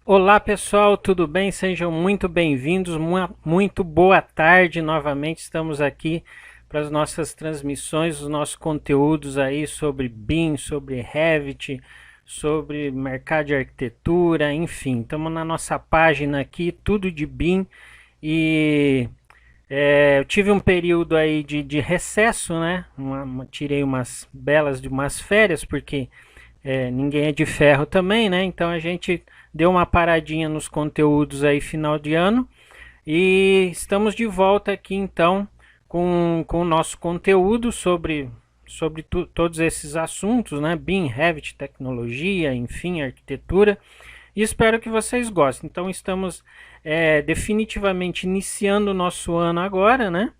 Olá pessoal, tudo bem? Sejam muito bem-vindos, muito boa tarde novamente. Estamos aqui para as nossas transmissões, os nossos conteúdos aí sobre BIM, sobre Revit, sobre mercado de arquitetura, enfim. Estamos na nossa página aqui, tudo de BIM e eu tive um período aí de recesso, né? Tirei umas belas de umas férias, porque ninguém é de ferro também, né? Então a gente deu uma paradinha nos conteúdos aí final de ano e estamos de volta aqui então com o nosso conteúdo sobre todos esses assuntos, né? BIM, Revit, tecnologia, enfim, arquitetura. E espero que vocês gostem. Então estamos definitivamente iniciando o nosso ano agora, né?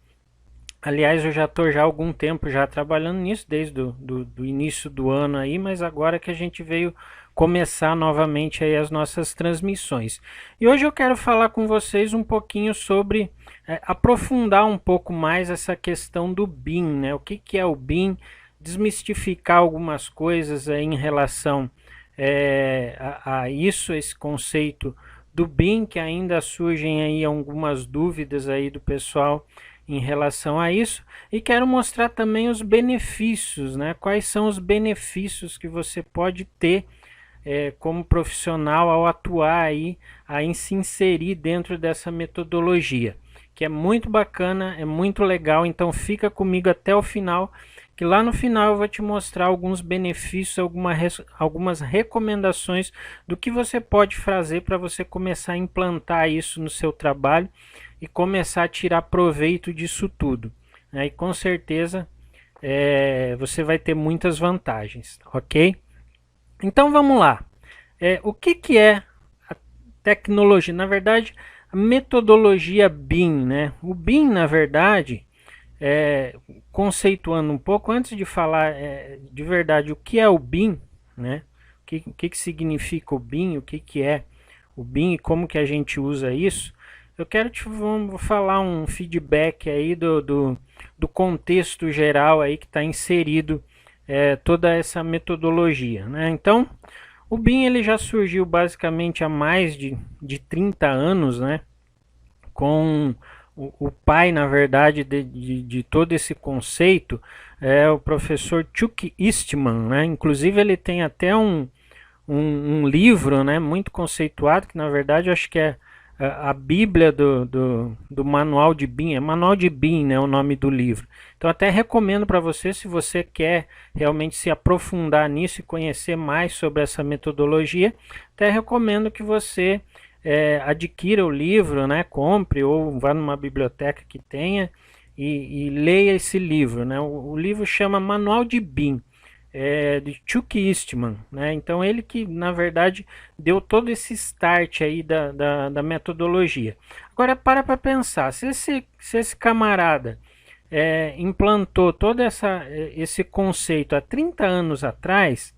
Aliás, eu já estou já há algum tempo já trabalhando nisso, desde do início do ano aí, mas agora que a gente veio começar novamente aí as nossas transmissões. E hoje eu quero falar com vocês um pouquinho sobre, aprofundar um pouco mais essa questão do BIM, né? O que é o BIM, desmistificar algumas coisas aí em relação a isso, esse conceito do BIM, que ainda surgem aí algumas dúvidas aí do pessoal em relação a isso, e quero mostrar também os benefícios, né? Quais são os benefícios que você pode ter como profissional ao atuar aí se inserir dentro dessa metodologia, que é muito bacana, é muito legal. Então fica comigo até o final, que lá no final eu vou te mostrar alguns benefícios, algumas recomendações do que você pode fazer para você começar a implantar isso no seu trabalho e começar a tirar proveito disso tudo, né? E com certeza você vai ter muitas vantagens, ok? Então vamos lá. O que é a tecnologia? Na verdade, a metodologia BIM, né? O BIM, na verdade, conceituando um pouco, antes de falar de verdade o que é o BIM, né? O que significa o BIM, o que é o BIM e como que a gente usa isso, eu quero vou falar um feedback aí do contexto geral aí que está inserido toda essa metodologia, né? Então, o BIM ele já surgiu basicamente há mais de 30 anos, né? Com o pai, na verdade, de todo esse conceito é o professor Chuck Eastman, né? Inclusive ele tem até um livro, né, muito conceituado, que na verdade eu acho que é a Bíblia do Manual de BIM, é Manual de BIM, né, o nome do livro. Então até recomendo para você, se você quer realmente se aprofundar nisso e conhecer mais sobre essa metodologia, até recomendo que você adquira o livro, né, compre ou vá numa biblioteca que tenha e leia esse livro, né. O livro chama Manual de BIM, de Chuck Eastman, né? Então ele que na verdade deu todo esse start aí da metodologia. Agora para pensar, se esse camarada implantou todo esse conceito há 30 anos atrás,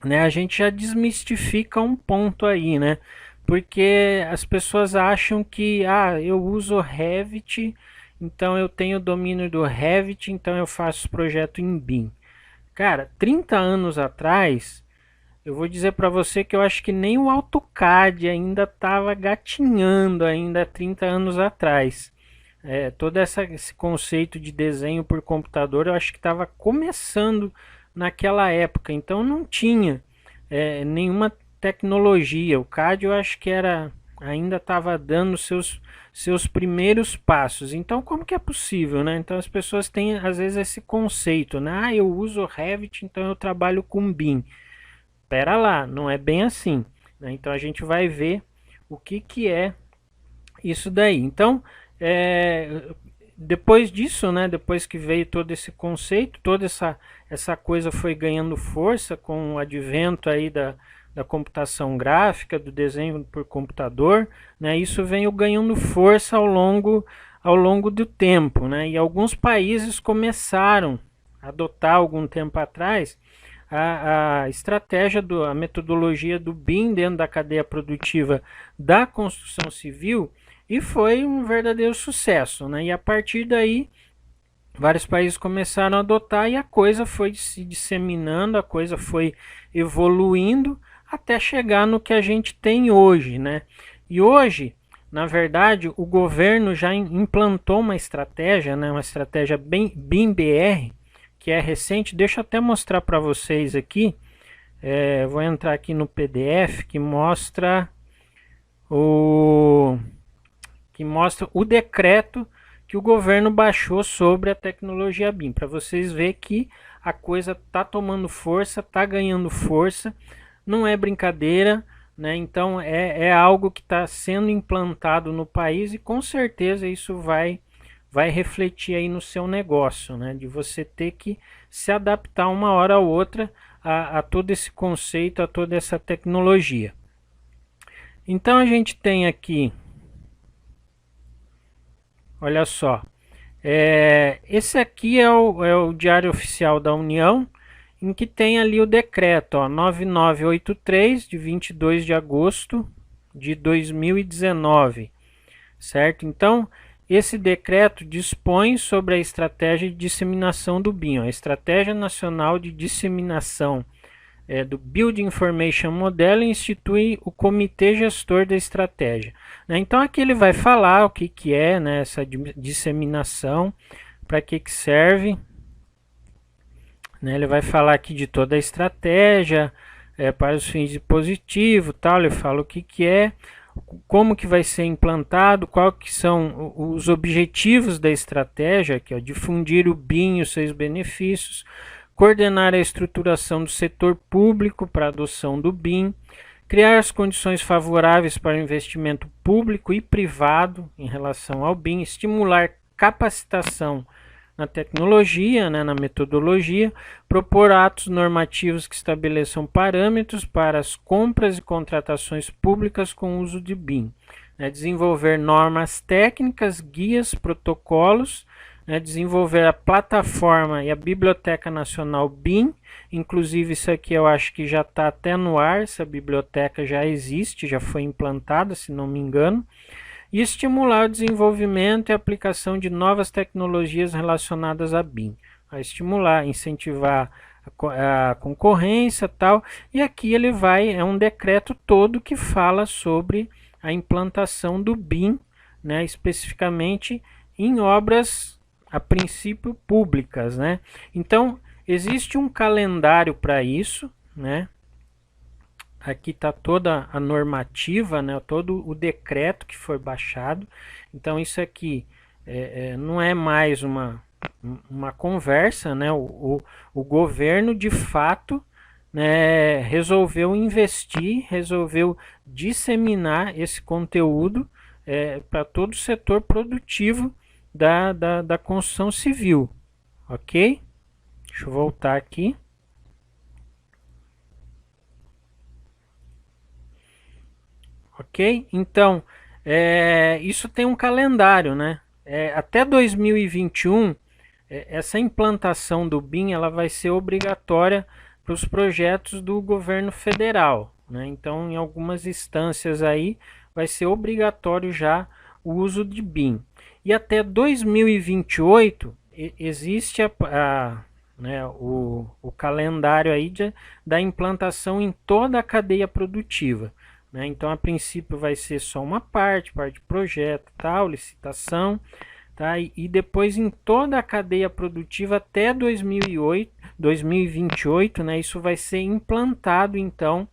né, a gente já desmistifica um ponto aí, né? Porque as pessoas acham que eu uso Revit, então eu tenho domínio do Revit, então eu faço projeto em BIM. Cara, 30 anos atrás, eu vou dizer para você que eu acho que nem o AutoCAD ainda estava gatinhando ainda 30 anos atrás. Todo esse conceito de desenho por computador eu acho que estava começando naquela época, então não tinha nenhuma tecnologia. O CAD eu acho que ainda estava dando seus primeiros passos. Então como que é possível, né? Então as pessoas têm às vezes esse conceito, né? Eu uso Revit, então eu trabalho com BIM. Pera lá, não é bem assim, né? Então a gente vai ver o que é isso daí. Então, depois disso, né, depois que veio todo esse conceito, toda essa coisa foi ganhando força com o advento aí da computação gráfica, do desenho por computador, né, isso veio ganhando força ao longo do tempo, né, e alguns países começaram a adotar algum tempo atrás a estratégia, a metodologia do BIM dentro da cadeia produtiva da construção civil, e foi um verdadeiro sucesso, né? E a partir daí, vários países começaram a adotar e a coisa foi se disseminando, a coisa foi evoluindo até chegar no que a gente tem hoje, né? E hoje, na verdade, o governo já implantou uma estratégia, né? Uma estratégia BIM-BR, que é recente. Deixa eu até mostrar para vocês aqui. Vou entrar aqui no PDF que mostra o decreto que o governo baixou sobre a tecnologia BIM, para vocês verem que a coisa está tomando força, está ganhando força, não é brincadeira, né? Então é algo que está sendo implantado no país e com certeza isso vai refletir aí no seu negócio, né? De você ter que se adaptar uma hora ou outra a todo esse conceito, a toda essa tecnologia. Então a gente tem aqui, olha só, esse aqui é o Diário Oficial da União, em que tem ali o decreto, ó, 9983, de 22 de agosto de 2019, certo? Então, esse decreto dispõe sobre a estratégia de disseminação do BIM, a Estratégia Nacional de Disseminação do Building Information Model, institui o Comitê Gestor da Estratégia. Né? Então aqui ele vai falar o que é, né, essa disseminação, para que serve. Né? Ele vai falar aqui de toda a estratégia, para os fins de positivo, tal. Ele fala o que é, como que vai ser implantado, qual que são os objetivos da estratégia, que é difundir o BIM e os seus benefícios, coordenar a estruturação do setor público para a adoção do BIM, criar as condições favoráveis para o investimento público e privado em relação ao BIM, estimular capacitação na tecnologia, né, na metodologia, propor atos normativos que estabeleçam parâmetros para as compras e contratações públicas com uso de BIM, né, desenvolver normas técnicas, guias, protocolos, né, desenvolver a plataforma e a Biblioteca Nacional BIM, inclusive isso aqui eu acho que já está até no ar, essa biblioteca já existe, já foi implantada, se não me engano, e estimular o desenvolvimento e aplicação de novas tecnologias relacionadas a BIM, a estimular, incentivar a concorrência, tal. E aqui ele é um decreto todo que fala sobre a implantação do BIM, né, especificamente em obras a princípio públicas, né? Então existe um calendário para isso, né? Aqui está toda a normativa, né, todo o decreto que foi baixado. Então isso aqui não é mais uma conversa, né? O governo de fato, né, resolveu investir, resolveu disseminar esse conteúdo para todo o setor produtivo da construção civil, ok? Deixa eu voltar aqui. Ok? Então, isso tem um calendário, né? Até 2021, essa implantação do BIM ela vai ser obrigatória para os projetos do governo federal, né? Então, em algumas instâncias aí, vai ser obrigatório já o uso de BIM. E até 2028, existe né, o calendário aí da implantação em toda a cadeia produtiva. Né? Então, a princípio vai ser só uma parte de projeto, tal, licitação, tá? E depois em toda a cadeia produtiva até 2028, né? Isso vai ser implantado então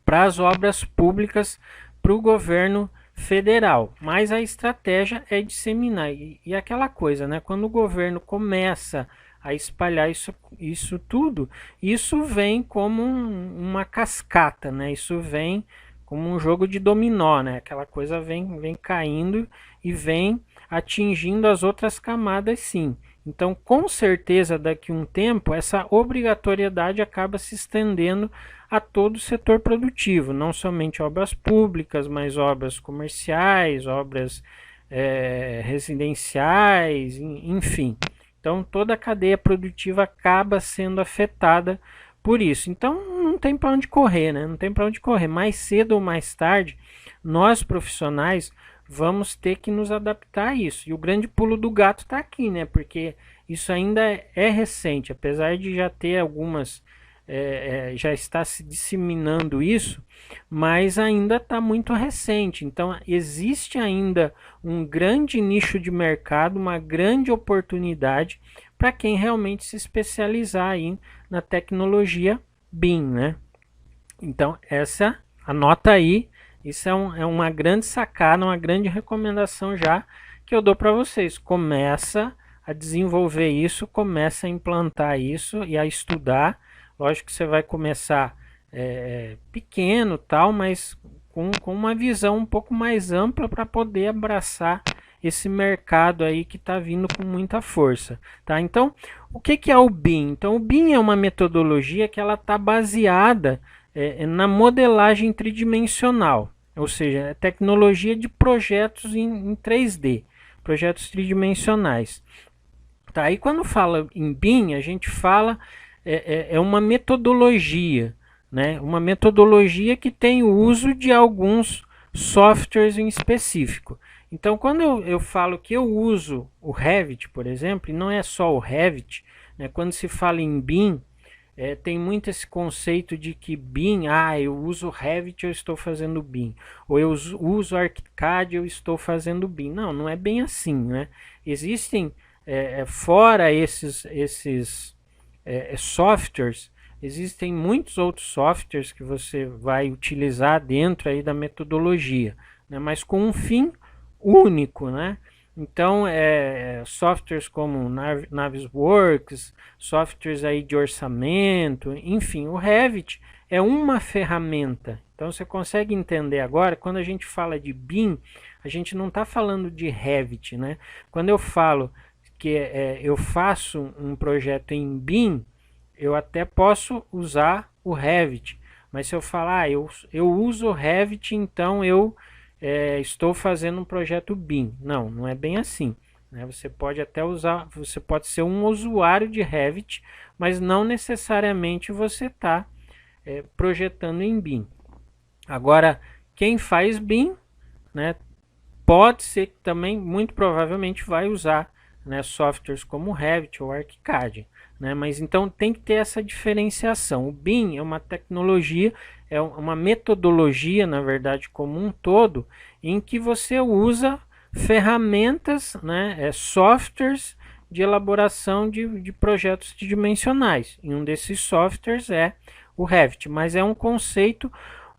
para as obras públicas para o governo federal. Mas a estratégia é disseminar e aquela coisa, né? Quando o governo começa a espalhar isso tudo, isso vem como uma cascata, né? Isso vem como um jogo de dominó, né? Aquela coisa vem caindo e vem atingindo as outras camadas, sim. Então, com certeza, daqui a um tempo, essa obrigatoriedade acaba se estendendo a todo o setor produtivo, não somente obras públicas, mas obras comerciais, obras residenciais, enfim. Então, toda a cadeia produtiva acaba sendo afetada por isso. Então, não tem para onde correr, né? Não tem para onde correr. Mais cedo ou mais tarde, nós profissionais vamos ter que nos adaptar a isso. E o grande pulo do gato está aqui, né? Porque isso ainda é recente, apesar de já ter algumas já está se disseminando isso, mas ainda está muito recente. Então existe ainda um grande nicho de mercado, uma grande oportunidade para quem realmente se especializar aí na tecnologia BIM, né? Então anota aí, isso é uma grande sacada, uma grande recomendação já que eu dou para vocês. Começa a desenvolver isso, começa a implantar isso e a estudar. Lógico que você vai começar pequeno, tal, mas com uma visão um pouco mais ampla para poder abraçar esse mercado aí que está vindo com muita força, tá? Então, o que é o BIM? Então, o BIM é uma metodologia que ela está baseada na modelagem tridimensional, ou seja, é tecnologia de projetos em 3D, projetos tridimensionais. Tá? E quando fala em BIM, a gente fala uma metodologia, né? Uma metodologia que tem o uso de alguns softwares em específico. Então, quando eu falo que eu uso o Revit, por exemplo, e não é só o Revit, né? Quando se fala em BIM, tem muito esse conceito de que BIM, eu uso Revit, eu estou fazendo BIM. Ou eu uso ArchiCAD, eu estou fazendo BIM. Não, não é bem assim, né? Existem, fora esses softwares, existem muitos outros softwares que você vai utilizar dentro aí da metodologia, né? Mas com um fim único, né? Então, softwares como Navisworks, softwares aí de orçamento, enfim, o Revit é uma ferramenta. Então, você consegue entender agora, quando a gente fala de BIM, a gente não está falando de Revit, né? Quando eu falo que eu faço um projeto em BIM, eu até posso usar o Revit, mas se eu falar, eu uso o Revit, então eu estou fazendo um projeto BIM. Não, não é bem assim, né? Você pode até usar, você pode ser um usuário de Revit, mas não necessariamente você está projetando em BIM. Agora, quem faz BIM, né, pode ser que também, muito provavelmente, vai usar, né, softwares como Revit ou ArchiCAD, né? Mas então tem que ter essa diferenciação. O BIM é uma tecnologia, é uma metodologia, na verdade, como um todo, em que você usa ferramentas, né, softwares de elaboração de projetos tridimensionais. E um desses softwares é o Revit, mas é um conceito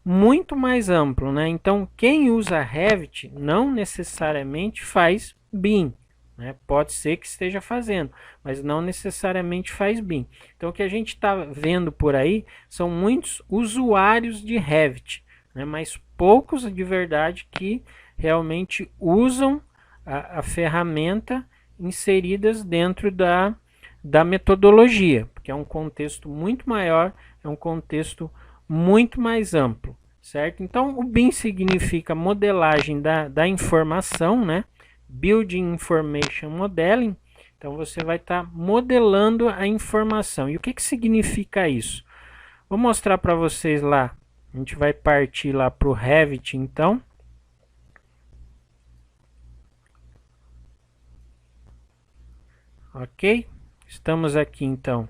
muito mais amplo, né? Então, quem usa Revit não necessariamente faz BIM, né? Pode ser que esteja fazendo, mas não necessariamente faz BIM. Então, o que a gente está vendo por aí são muitos usuários de Revit, né? Mas poucos de verdade que realmente usam a ferramenta inseridas dentro da metodologia, porque é um contexto muito maior, é um contexto muito mais amplo, certo? Então, o BIM significa modelagem da informação, né? Building Information Modeling. Então, você vai estar modelando a informação. E o que significa isso? Vou mostrar para vocês lá. A gente vai partir lá para o Revit, então. Ok? Estamos aqui, então,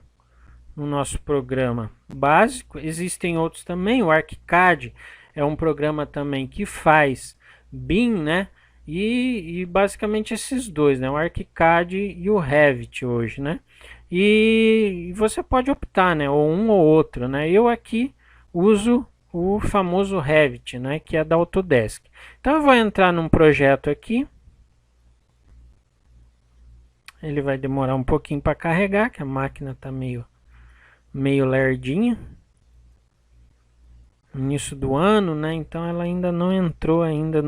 no nosso programa básico. Existem outros também. O ArchiCAD é um programa também que faz BIM, né? E basicamente esses dois, né? O ArchiCAD e o Revit hoje, né? E você pode optar, né? Ou um ou outro, né? Eu aqui uso o famoso Revit, né? Que é da Autodesk. Então eu vou entrar num projeto aqui. Ele vai demorar um pouquinho para carregar, que a máquina está meio lerdinha. Início do ano, né? Então ela ainda não entrou ainda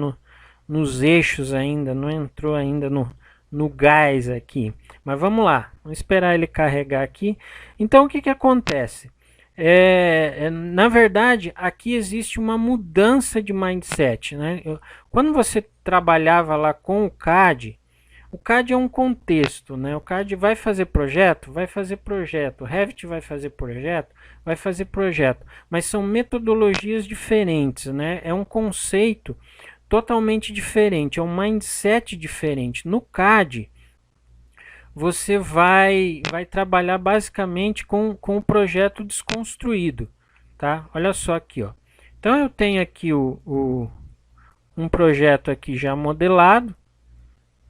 nos eixos ainda, não entrou ainda no gás aqui. Mas vamos lá, vamos esperar ele carregar aqui. Então o que acontece? Na verdade, aqui existe uma mudança de mindset, né? Quando você trabalhava lá com o CAD é um contexto, né? O CAD vai fazer projeto? Vai fazer projeto. O Revit vai fazer projeto? Vai fazer projeto. Mas são metodologias diferentes, né? É um conceito totalmente diferente, é um mindset diferente. No CAD, você vai trabalhar basicamente com o projeto desconstruído, tá? Olha só aqui, ó. Então eu tenho aqui um projeto aqui já modelado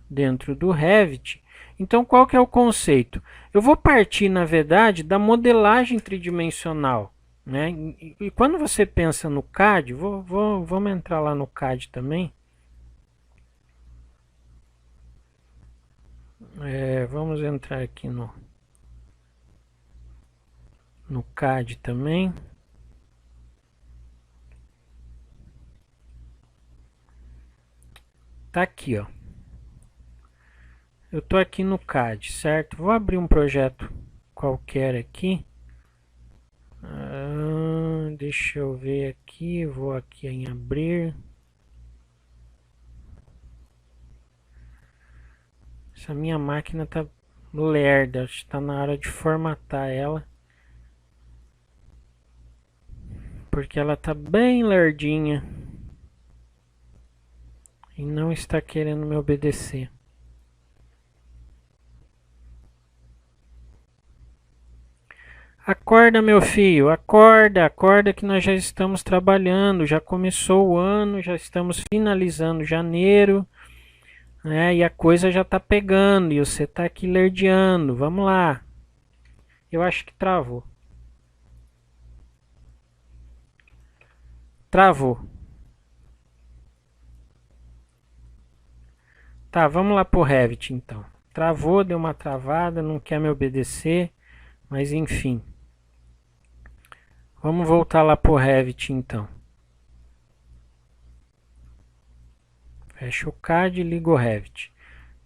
dentro do Revit. Então qual que é o conceito? Eu vou partir, na verdade, da modelagem tridimensional, né? E quando você pensa no CAD, vamos entrar lá no CAD também. Vamos entrar aqui no CAD também. Tá aqui, ó. Eu tô aqui no CAD, certo? Vou abrir um projeto qualquer aqui. Deixa eu ver aqui, vou aqui em abrir. Essa minha máquina tá lerda, acho que tá na hora de formatar ela. Porque ela tá bem lerdinha. E não está querendo me obedecer. Acorda, meu filho, acorda, acorda que nós já estamos trabalhando, já começou o ano, já estamos finalizando janeiro, né? E a coisa já tá pegando e você tá aqui lerdeando. Vamos lá. Eu acho que travou. Travou. Tá, vamos lá pro Revit então. Travou, deu uma travada, não quer me obedecer, mas enfim. Vamos voltar lá pro Revit então. Fecha o CAD e liga o Revit.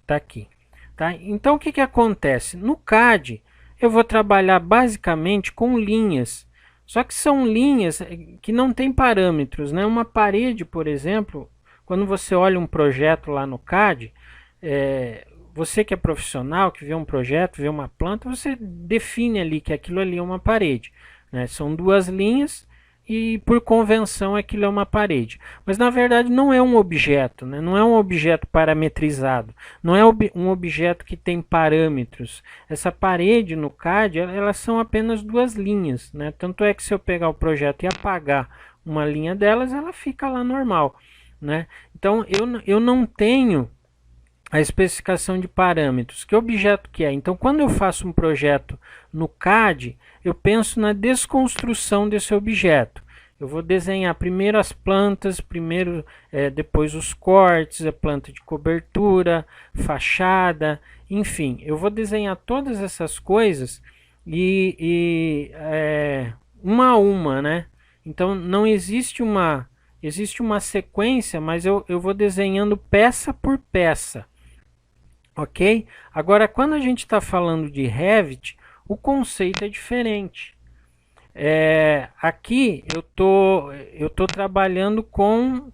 Tá aqui. Tá? Então o que acontece? No CAD eu vou trabalhar basicamente com linhas. Só que são linhas que não tem parâmetros, né? Uma parede, por exemplo, quando você olha um projeto lá no CAD, você que é profissional, que vê um projeto, vê uma planta, você define ali que aquilo ali é uma parede, né? São duas linhas e por convenção aquilo é uma parede. Mas na verdade não é um objeto, né? Não é um objeto parametrizado, não é um objeto que tem parâmetros. Essa parede no CAD, elas são apenas duas linhas, né? Tanto é que se eu pegar o projeto e apagar uma linha delas, ela fica lá normal, né? Então eu não tenho a especificação de parâmetros. Que objeto que é? Então, quando eu faço um projeto no CAD, eu penso na desconstrução desse objeto. Eu vou desenhar primeiro as plantas, depois os cortes, a planta de cobertura, fachada, enfim. Eu vou desenhar todas essas coisas uma a uma, né? Então, não existe existe uma sequência, mas eu vou desenhando peça por peça. Ok? Agora, quando a gente está falando de Revit, o conceito é diferente. Aqui eu tô trabalhando com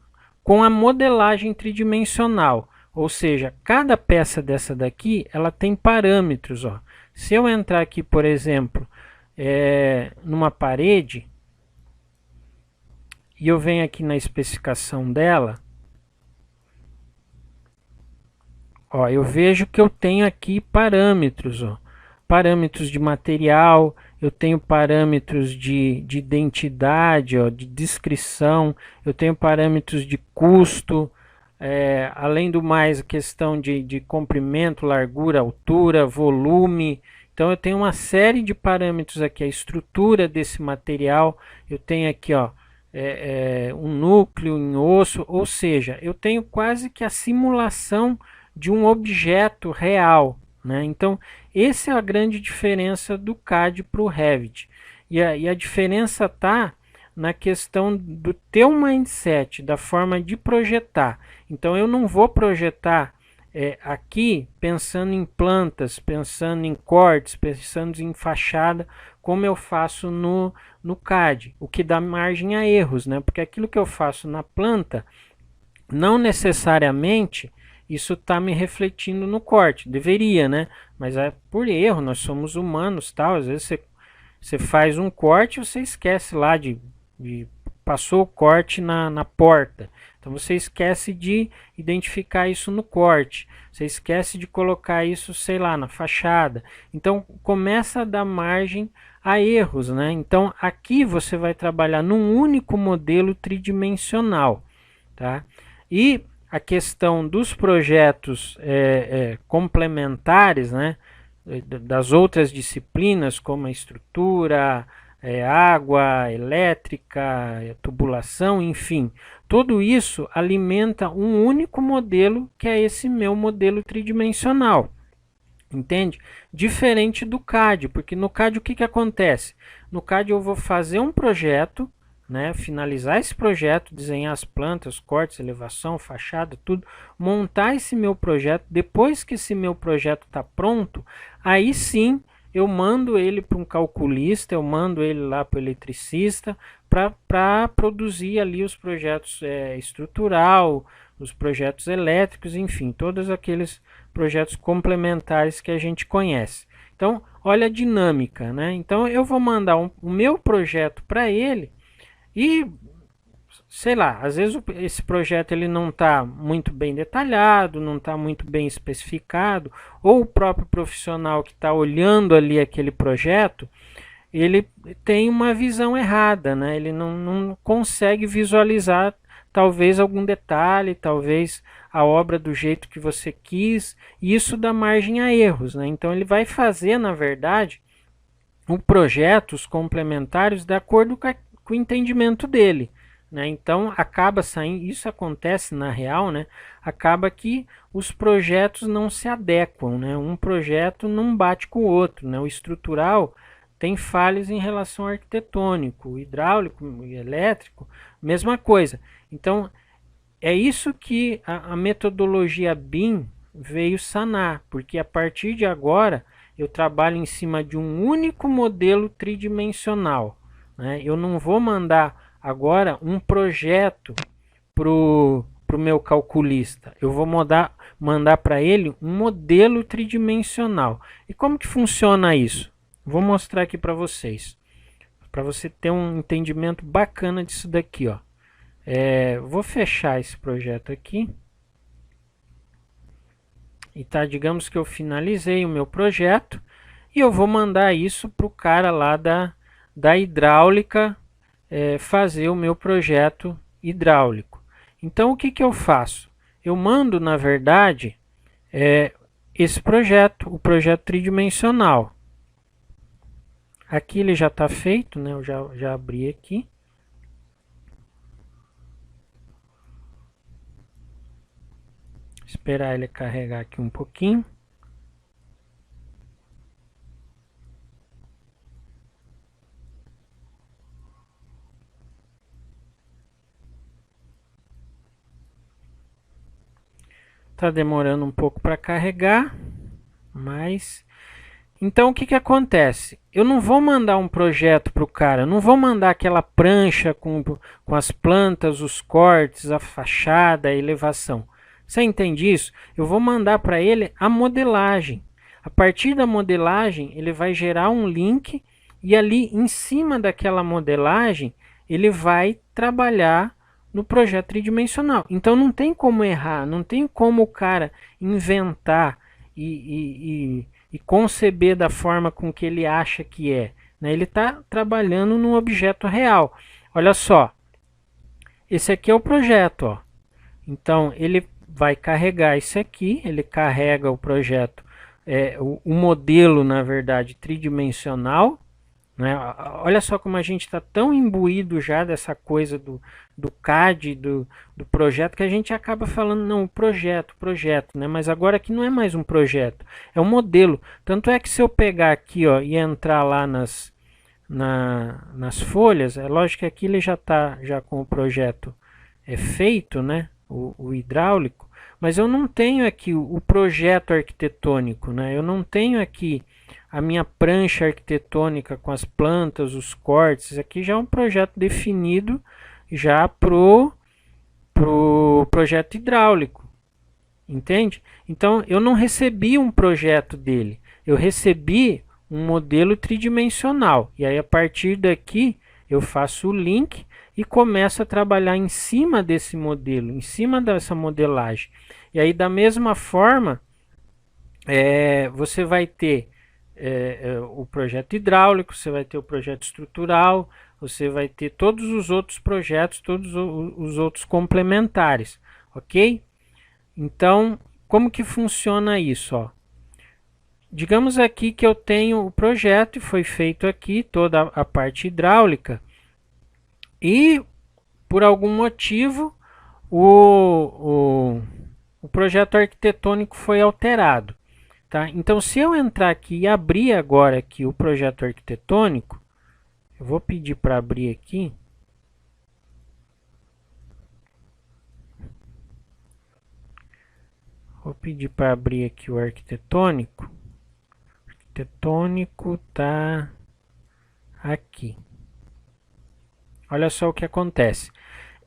a modelagem tridimensional. Ou seja, cada peça dessa daqui, ela tem parâmetros. Ó. Se eu entrar aqui, por exemplo, numa parede, e eu venho aqui na especificação dela, ó, eu vejo que eu tenho aqui parâmetros, ó, parâmetros de material, eu tenho parâmetros de identidade, ó, de descrição, eu tenho parâmetros de custo, além do mais a questão de comprimento, largura, altura, volume. Então eu tenho uma série de parâmetros aqui, a estrutura desse material, eu tenho aqui, ó, um núcleo em osso, ou seja, eu tenho quase que a simulação de um objeto real, né? Então, essa é a grande diferença do CAD para o Revit. E a diferença está na questão do teu mindset, da forma de projetar. Então, eu não vou projetar aqui pensando em plantas, pensando em cortes, pensando em fachada, como eu faço no CAD, o que dá margem a erros, né? Porque aquilo que eu faço na planta, não necessariamente isso está me refletindo no corte. Deveria, né? Mas é por erro, nós somos humanos, tal. Às vezes você faz um corte e você esquece lá passou o corte na porta. Então você esquece de identificar isso no corte, você esquece de colocar isso, sei lá, na fachada. Então começa a dar margem a erros, né? Então aqui você vai trabalhar num único modelo tridimensional, tá? E a questão dos projetos complementares, né? Das outras disciplinas, como a estrutura, água, elétrica, tubulação, enfim. Tudo isso alimenta um único modelo, que é esse meu modelo tridimensional. Entende? Diferente do CAD, porque no CAD o que acontece? No CAD eu vou fazer um projeto, né, finalizar esse projeto, desenhar as plantas, cortes, elevação, fachada, tudo, montar esse meu projeto. Depois que esse meu projeto está pronto, aí sim eu mando ele para um calculista, eu mando ele lá para o eletricista para produzir ali os projetos estrutural, os projetos elétricos, enfim, todos aqueles projetos complementares que a gente conhece. Então, olha a dinâmica, né? Então, eu vou mandar o meu projeto para ele e, sei lá, às vezes esse projeto ele não está muito bem detalhado, não está muito bem especificado, ou o próprio profissional que está olhando ali aquele projeto, ele tem uma visão errada, né? Ele não consegue visualizar talvez algum detalhe, talvez a obra do jeito que você quis, e isso dá margem a erros, né? Então ele vai fazer, na verdade, o projeto, os complementares, de acordo com o entendimento dele, né? Então acaba saindo, isso acontece na real, né? Acaba que os projetos não se adequam, né? Um projeto não bate com o outro, né? O estrutural tem falhas em relação ao arquitetônico, o hidráulico e elétrico, mesma coisa. Então, é isso que a metodologia BIM veio sanar, porque a partir de agora eu trabalho em cima de um único modelo tridimensional, né? Eu não vou mandar agora um projeto para o meu calculista, eu vou mandar para ele um modelo tridimensional. E como que funciona isso? Vou mostrar aqui para vocês, para você ter um entendimento bacana disso daqui, ó. Vou fechar esse projeto aqui. E tá, digamos que eu finalizei o meu projeto e eu vou mandar isso para o cara lá da hidráulica fazer o meu projeto hidráulico. Então o que eu faço? Eu mando, na verdade, esse projeto, o projeto tridimensional. Aqui ele já está feito, né? Eu já abri aqui. Esperar ele carregar aqui um pouquinho. Tá demorando um pouco para carregar, mas então o que acontece? Eu não vou mandar um projeto para o cara, não vou mandar aquela prancha com as plantas, os cortes, a fachada, a elevação. Você entende isso? Eu vou mandar para ele a modelagem. A partir da modelagem, ele vai gerar um link e ali em cima daquela modelagem, ele vai trabalhar no projeto tridimensional. Então não tem como errar, não tem como o cara inventar e conceber da forma com que ele acha que é, né? Ele está trabalhando num objeto real. Olha só, esse aqui é o projeto, ó. Então ele vai carregar isso aqui, ele carrega o projeto, o modelo, na verdade, tridimensional, né? Olha só como a gente está tão imbuído já dessa coisa do CAD, do projeto, que a gente acaba falando, não, projeto, né? Mas agora aqui não é mais um projeto, é um modelo. Tanto é que se eu pegar aqui, ó, e entrar lá nas folhas, é lógico que aqui ele já está já com o projeto feito, né? O hidráulico, mas eu não tenho aqui o projeto arquitetônico, né? Eu não tenho aqui a minha prancha arquitetônica com as plantas, os cortes. Aqui já é um projeto definido já pro projeto hidráulico, entende? Então eu não recebi um projeto dele, eu recebi um modelo tridimensional, e aí a partir daqui eu faço o link e começo a trabalhar em cima desse modelo, em cima dessa modelagem. E aí da mesma forma, você vai ter o projeto hidráulico, você vai ter o projeto estrutural, você vai ter todos os outros projetos, todos os outros complementares, ok? Então, como que funciona isso? Ó? Digamos aqui que eu tenho o projeto e foi feito aqui toda a parte hidráulica e por algum motivo o projeto arquitetônico foi alterado. Tá? Então, se eu entrar aqui e abrir agora aqui o projeto arquitetônico, eu vou pedir para abrir aqui. Vou pedir para abrir aqui o arquitetônico. O arquitetônico tá aqui. Olha só o que acontece.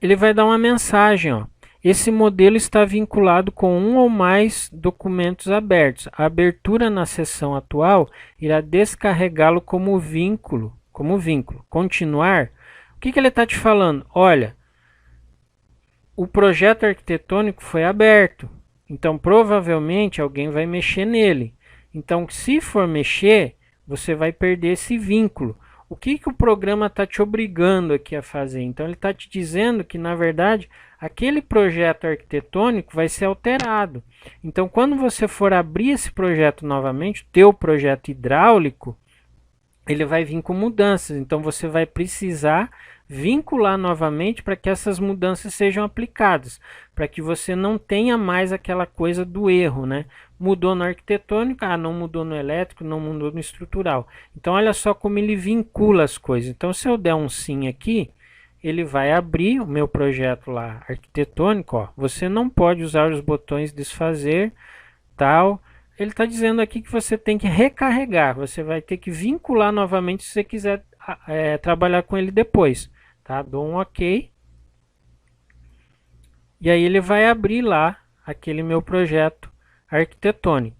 Ele vai dar uma mensagem, ó. Esse modelo está vinculado com um ou mais documentos abertos. A abertura na seção atual irá descarregá-lo como vínculo. Continuar. O que ele está te falando? Olha, o projeto arquitetônico foi aberto. Então, provavelmente, alguém vai mexer nele. Então, se for mexer, você vai perder esse vínculo. O que o programa está te obrigando aqui a fazer? Então, ele está te dizendo que, na verdade, aquele projeto arquitetônico vai ser alterado. Então, quando você for abrir esse projeto novamente, o teu projeto hidráulico, ele vai vir com mudanças. Então, você vai precisar vincular novamente para que essas mudanças sejam aplicadas, para que você não tenha mais aquela coisa do erro, né? Mudou no arquitetônico, não mudou no elétrico, não mudou no estrutural. Então, olha só como ele vincula as coisas. Então, se eu der um sim aqui, ele vai abrir o meu projeto lá arquitetônico. Ó, você não pode usar os botões desfazer, tal. Ele está dizendo aqui que você tem que recarregar. Você vai ter que vincular novamente se você quiser trabalhar com ele depois. Tá? Dou um OK. E aí ele vai abrir lá aquele meu projeto arquitetônico.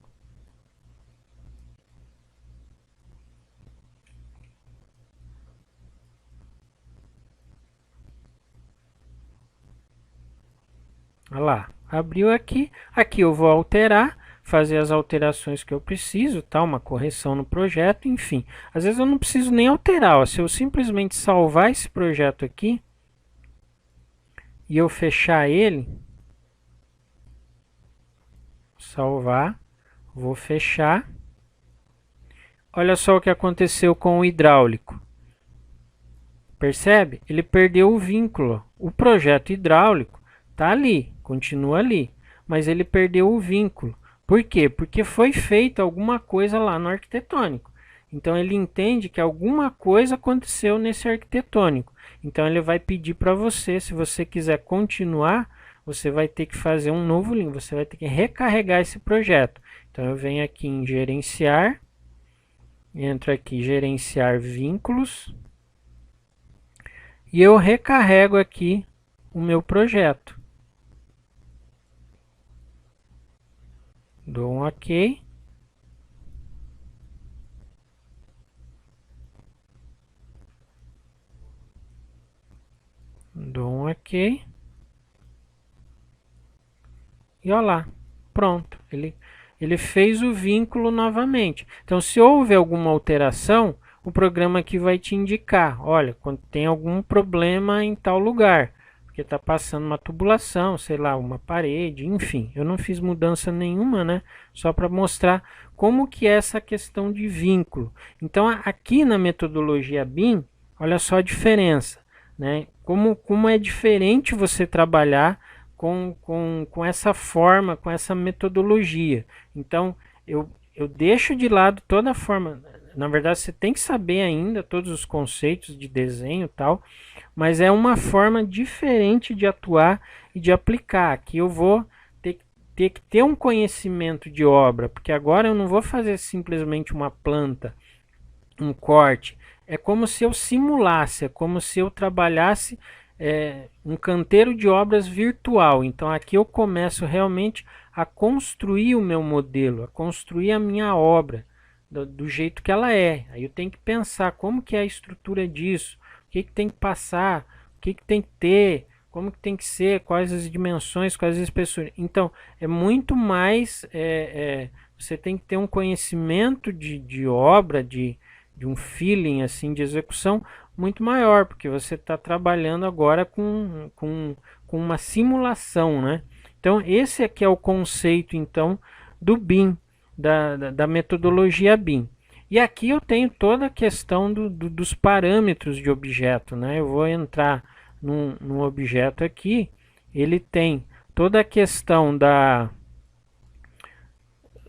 Olha lá, abriu aqui. Aqui eu vou alterar, fazer as alterações que eu preciso, tá? Uma correção no projeto, enfim. Às vezes eu não preciso nem alterar, ó. Se eu simplesmente salvar esse projeto aqui e eu fechar ele, salvar, vou fechar. Olha só o que aconteceu com o hidráulico. Percebe? Ele perdeu o vínculo. O projeto hidráulico está ali, continua ali, mas ele perdeu o vínculo. Por quê? Porque foi feita alguma coisa lá no arquitetônico. Então ele entende que alguma coisa aconteceu nesse arquitetônico. Então ele vai pedir para você, se você quiser continuar, você vai ter que fazer um novo link, você vai ter que recarregar esse projeto. Então eu venho aqui em gerenciar, entro aqui gerenciar vínculos e eu recarrego aqui o meu projeto. Dou um OK. Dou um OK. E olha lá, pronto. Ele fez o vínculo novamente. Então, se houve alguma alteração, o programa aqui vai te indicar. Olha, quando tem algum problema em tal lugar. Porque está passando uma tubulação, sei lá, uma parede, enfim. Eu não fiz mudança nenhuma, né? Só para mostrar como que é essa questão de vínculo. Então, aqui na metodologia BIM, olha só a diferença, né? Como é diferente você trabalhar com essa forma, com essa metodologia. Então, eu deixo de lado toda a forma. Na verdade, você tem que saber ainda todos os conceitos de desenho e tal, mas é uma forma diferente de atuar e de aplicar. Aqui eu vou ter que ter um conhecimento de obra, porque agora eu não vou fazer simplesmente uma planta, um corte. É como se eu simulasse, é como se eu trabalhasse um canteiro de obras virtual. Então aqui eu começo realmente a construir o meu modelo, a construir a minha obra do jeito que ela é. Aí eu tenho que pensar como que é a estrutura disso, o que tem que passar, que tem que ter, como que tem que ser, quais as dimensões, quais as espessuras. Então, é muito mais, você tem que ter um conhecimento de obra, de um feeling assim de execução muito maior, porque você está trabalhando agora com uma simulação, né? Então, esse aqui é o conceito, então, do BIM, da metodologia BIM. E aqui eu tenho toda a questão dos parâmetros de objeto, né? Eu vou entrar num objeto aqui, ele tem toda a questão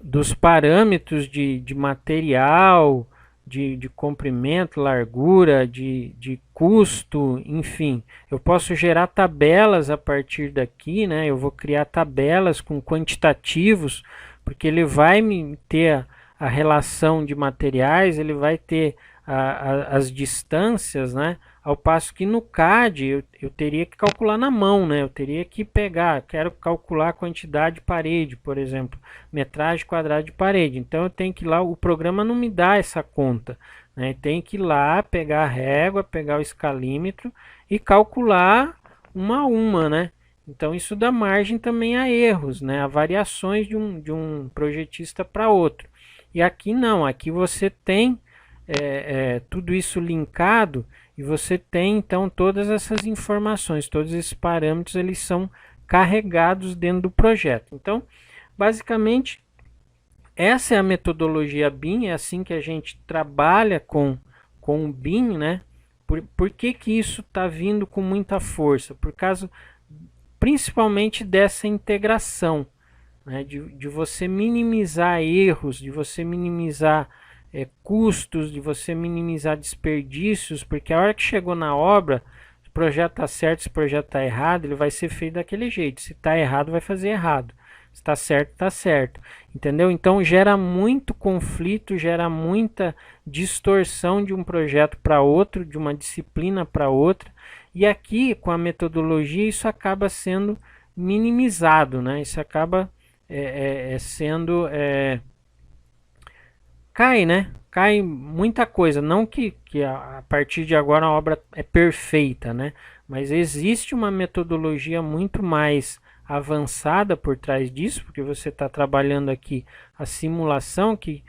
dos parâmetros de material, de comprimento, largura, de custo, enfim. Eu posso gerar tabelas a partir daqui, né? Eu vou criar tabelas com quantitativos, porque ele vai me ter a relação de materiais, ele vai ter as distâncias, né? Ao passo que no CAD eu teria que calcular na mão, né? Eu teria que pegar, quero calcular a quantidade de parede, por exemplo, metragem quadrada de parede. Então eu tenho que ir lá, o programa não me dá essa conta, né? Tem que ir lá, pegar a régua, pegar o escalímetro e calcular uma a uma, né? Então isso dá margem também a erros, né? A variações de um projetista para outro. E aqui não, aqui você tem tudo isso linkado e você tem então todas essas informações, todos esses parâmetros eles são carregados dentro do projeto. Então, basicamente, essa é a metodologia BIM, é assim que a gente trabalha com o BIM, né? Por que isso está vindo com muita força? Por causa principalmente dessa integração, né? De você minimizar erros, de você minimizar custos, de você minimizar desperdícios, porque a hora que chegou na obra, se o projeto está certo, se o projeto está errado, ele vai ser feito daquele jeito. Se está errado, vai fazer errado. Se está certo, está certo. Entendeu? Então gera muito conflito, gera muita distorção de um projeto para outro, de uma disciplina para outra. E aqui, com a metodologia, isso acaba sendo minimizado, né? Isso acaba sendo... cai, né? Cai muita coisa. Não que a partir de agora a obra é perfeita, né? Mas existe uma metodologia muito mais avançada por trás disso, porque você está trabalhando aqui a simulação que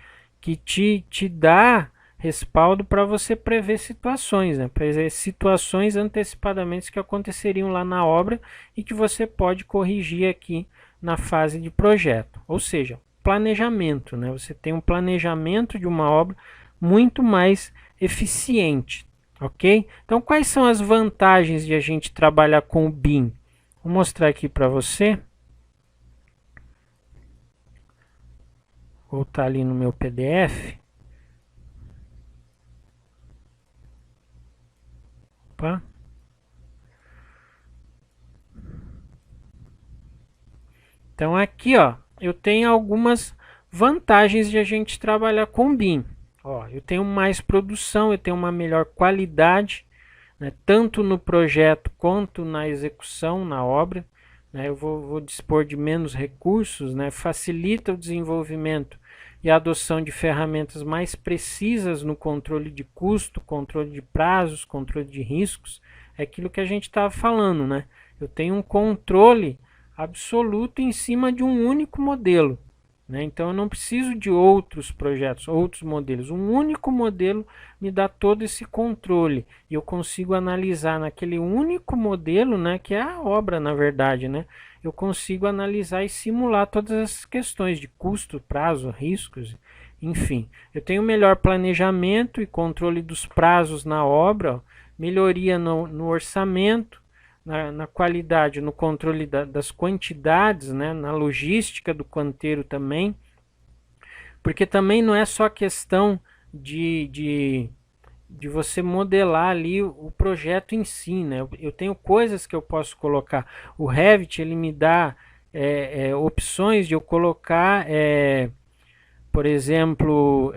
te dá respaldo para você prever situações, né? Prever situações antecipadamente que aconteceriam lá na obra e que você pode corrigir aqui na fase de projeto. Ou seja, planejamento, né? Você tem um planejamento de uma obra muito mais eficiente, ok? Então, quais são as vantagens de a gente trabalhar com o BIM? Vou mostrar aqui para você. Vou voltar ali no meu PDF. Opa. Então, aqui, ó, eu tenho algumas vantagens de a gente trabalhar com BIM. Ó, eu tenho mais produção, eu tenho uma melhor qualidade, né, tanto no projeto quanto na execução, na obra. Né, eu vou dispor de menos recursos, né, facilita o desenvolvimento e a adoção de ferramentas mais precisas no controle de custo, controle de prazos, controle de riscos. É aquilo que a gente estava falando, né? Eu tenho um controle absoluto em cima de um único modelo, né? Então eu não preciso de outros projetos, outros modelos. Um único modelo me dá todo esse controle e eu consigo analisar naquele único modelo, né, que é a obra na verdade, né? Eu consigo analisar e simular todas essas questões de custo, prazo, riscos, enfim. Eu tenho melhor planejamento e controle dos prazos na obra, ó, melhoria no orçamento, na qualidade, no controle das quantidades, né, na logística do canteiro também, porque também não é só questão de você modelar ali o projeto em si, né? Eu tenho coisas que eu posso colocar. O Revit ele me dá opções de eu colocar, por exemplo,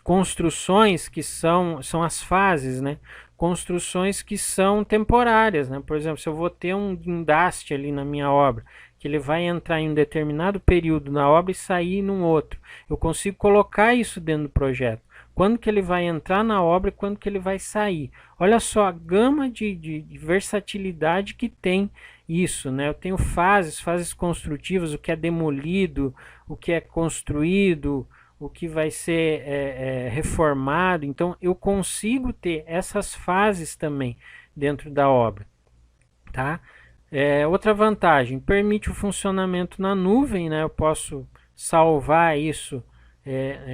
construções que são as fases, né? Construções que são temporárias, né? Por exemplo, se eu vou ter um guindaste ali na minha obra, que ele vai entrar em um determinado período na obra e sair num outro, eu consigo colocar isso dentro do projeto. quando que ele vai entrar na obra e quando que ele vai sair. Olha só a gama de versatilidade que tem isso, né? Eu tenho fases construtivas, o que é demolido, o que é construído, o que vai ser reformado. Então eu consigo ter essas fases também dentro da obra, tá? Outra vantagem, permite o funcionamento na nuvem, né? Eu posso salvar isso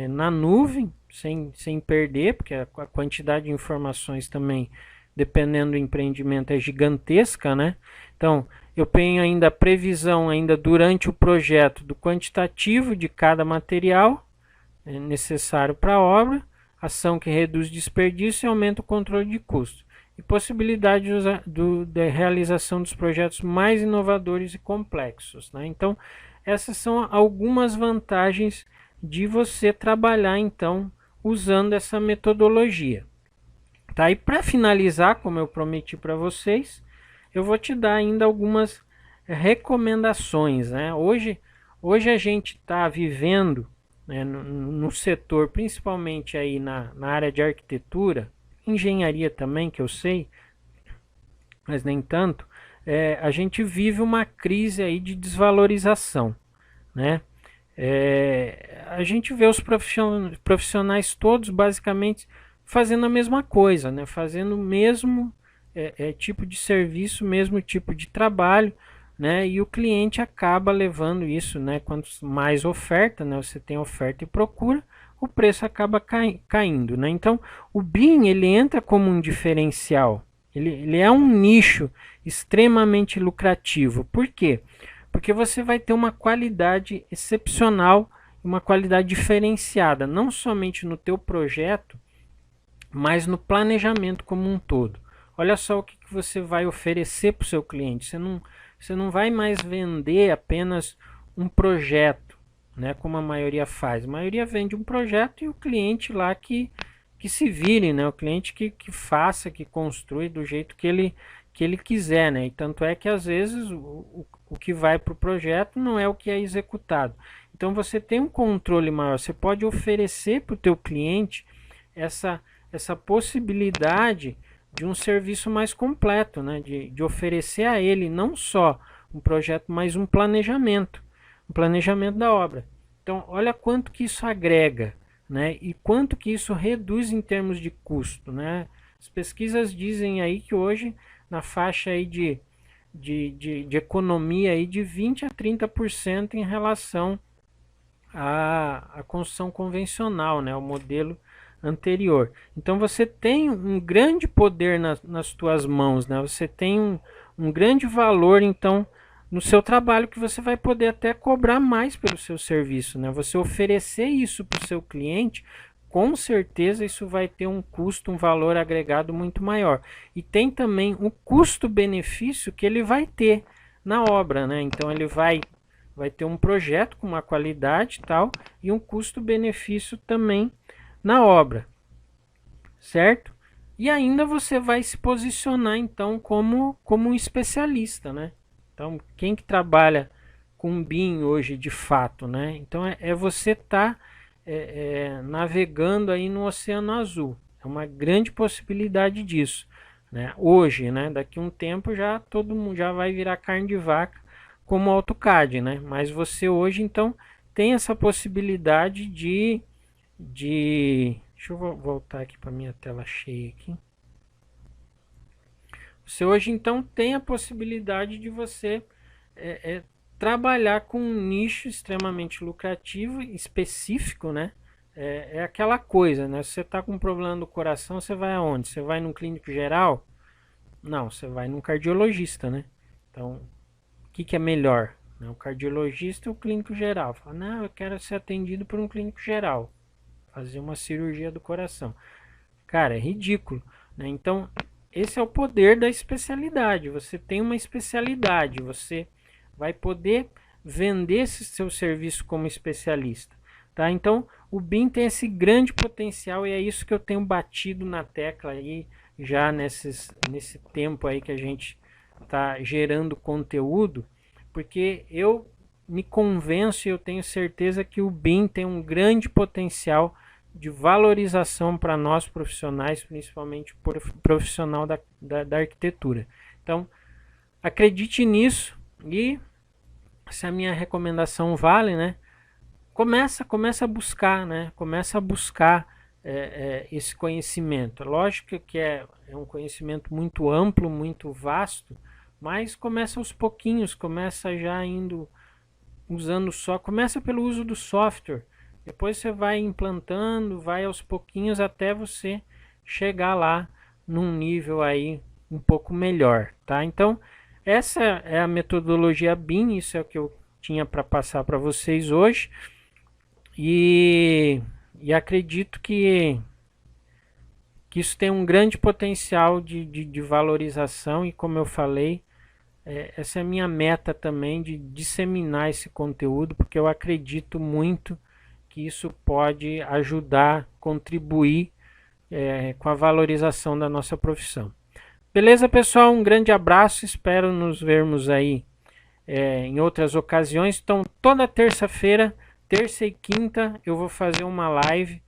na nuvem sem perder, porque a quantidade de informações também, dependendo do empreendimento, é gigantesca, né? Então, eu tenho ainda a previsão ainda durante o projeto do quantitativo de cada material necessário para a obra, ação que reduz desperdício e aumenta o controle de custo, e possibilidade da realização dos projetos mais inovadores e complexos, né? Então, essas são algumas vantagens de você trabalhar, então, usando essa metodologia. Tá? E para finalizar, como eu prometi para vocês, eu vou te dar ainda algumas recomendações, né? Hoje a gente está vivendo, né, no setor, principalmente aí na área de arquitetura, engenharia também, que eu sei, mas nem tanto, a gente vive uma crise aí de desvalorização, né? A gente vê os profissionais todos basicamente fazendo a mesma coisa, né? Fazendo o mesmo tipo de serviço, mesmo tipo de trabalho, né? E o cliente acaba levando isso, né? Quanto mais oferta, né? Você tem oferta e procura, o preço acaba caindo, né? Então, o BIM ele entra como um diferencial. Ele é um nicho extremamente lucrativo. Por quê? Porque você vai ter uma qualidade excepcional, uma qualidade diferenciada, não somente no teu projeto, mas no planejamento como um todo. Olha só o que você vai oferecer para o seu cliente. Você não vai mais vender apenas um projeto, né, como a maioria faz. A maioria vende um projeto e o cliente lá que se vire, né, o cliente que faça, que construi do jeito que ele quiser, né? E tanto é que às vezes o que vai para o projeto não é o que é executado. Então você tem um controle maior, você pode oferecer para o teu cliente essa possibilidade de um serviço mais completo, né? De oferecer a ele não só um projeto, mas um planejamento da obra. Então olha quanto que isso agrega, né? E quanto que isso reduz em termos de custo, né? As pesquisas dizem aí que hoje na faixa aí de economia aí de 20 a 30% em relação à construção convencional, né, o modelo anterior. Então você tem um grande poder nas tuas mãos, né? Você tem um grande valor, então, no seu trabalho, que você vai poder até cobrar mais pelo seu serviço, né? Você oferecer isso para o seu cliente, com certeza isso vai ter um custo, um valor agregado muito maior. E tem também o custo-benefício que ele vai ter na obra, né? Então ele vai ter um projeto com uma qualidade e tal, e um custo-benefício também na obra, certo? E ainda você vai se posicionar então como um especialista, né? Então quem que trabalha com BIM hoje de fato, né? Então você tá navegando aí no Oceano Azul. É uma grande possibilidade disso, né? Hoje, né? Daqui a um tempo já todo mundo já vai virar carne de vaca como AutoCAD, né? Mas você hoje então tem essa possibilidade deixa eu voltar aqui para minha tela cheia aqui. Você hoje então tem a possibilidade de você trabalhar com um nicho extremamente lucrativo, específico, né? É aquela coisa, né? Se você está com um problema do coração, você vai aonde? Você vai num clínico geral? Não, você vai num cardiologista, né? Então, o que é melhor? O cardiologista ou o clínico geral? Fala, não, eu quero ser atendido por um clínico geral, fazer uma cirurgia do coração. Cara, é ridículo, né? Então, esse é o poder da especialidade. Você tem uma especialidade, você vai poder vender esse seu serviço como especialista, tá? Então, o BIM tem esse grande potencial e é isso que eu tenho batido na tecla aí já nesse tempo aí que a gente está gerando conteúdo, porque eu me convenço e eu tenho certeza que o BIM tem um grande potencial de valorização para nós profissionais, principalmente profissional da arquitetura. Então, acredite nisso e se a minha recomendação vale, né? Começa a buscar, né? Começa a buscar esse conhecimento. Lógico que é um conhecimento muito amplo, muito vasto, mas começa aos pouquinhos, começa já usando começa pelo uso do software. Depois você vai implantando, vai aos pouquinhos até você chegar lá num nível aí um pouco melhor, tá? Então, essa é a metodologia BIM, isso é o que eu tinha para passar para vocês hoje. E acredito que isso tem um grande potencial de valorização e, como eu falei, essa é a minha meta também, de disseminar esse conteúdo, porque eu acredito muito que isso pode ajudar, contribuir com a valorização da nossa profissão. Beleza, pessoal? Um grande abraço, espero nos vermos aí em outras ocasiões. Então, toda terça-feira, terça e quinta, eu vou fazer uma live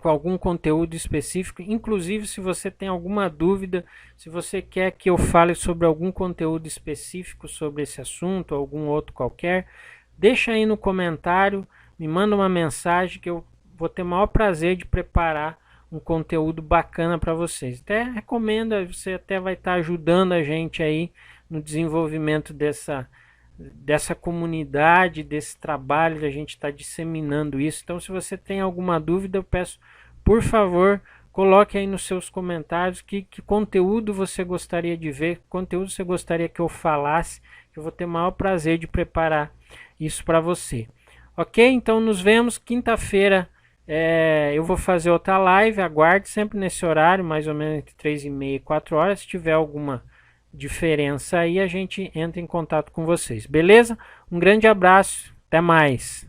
com algum conteúdo específico. Inclusive, se você tem alguma dúvida, se você quer que eu fale sobre algum conteúdo específico sobre esse assunto, algum outro qualquer, deixa aí no comentário, me manda uma mensagem que eu vou ter o maior prazer de preparar um conteúdo bacana para vocês. Até recomendo, você até vai estar ajudando a gente aí no desenvolvimento dessa comunidade, desse trabalho, a gente está disseminando isso. Então, se você tem alguma dúvida, eu peço, por favor, coloque aí nos seus comentários que conteúdo você gostaria de ver, que conteúdo você gostaria que eu falasse, que eu vou ter o maior prazer de preparar isso para você. Ok? Então, nos vemos quinta-feira. Eu vou fazer outra live, aguarde sempre nesse horário, mais ou menos entre 3h30 e 4 horas. Se tiver alguma diferença aí, a gente entra em contato com vocês. Beleza? Um grande abraço, até mais.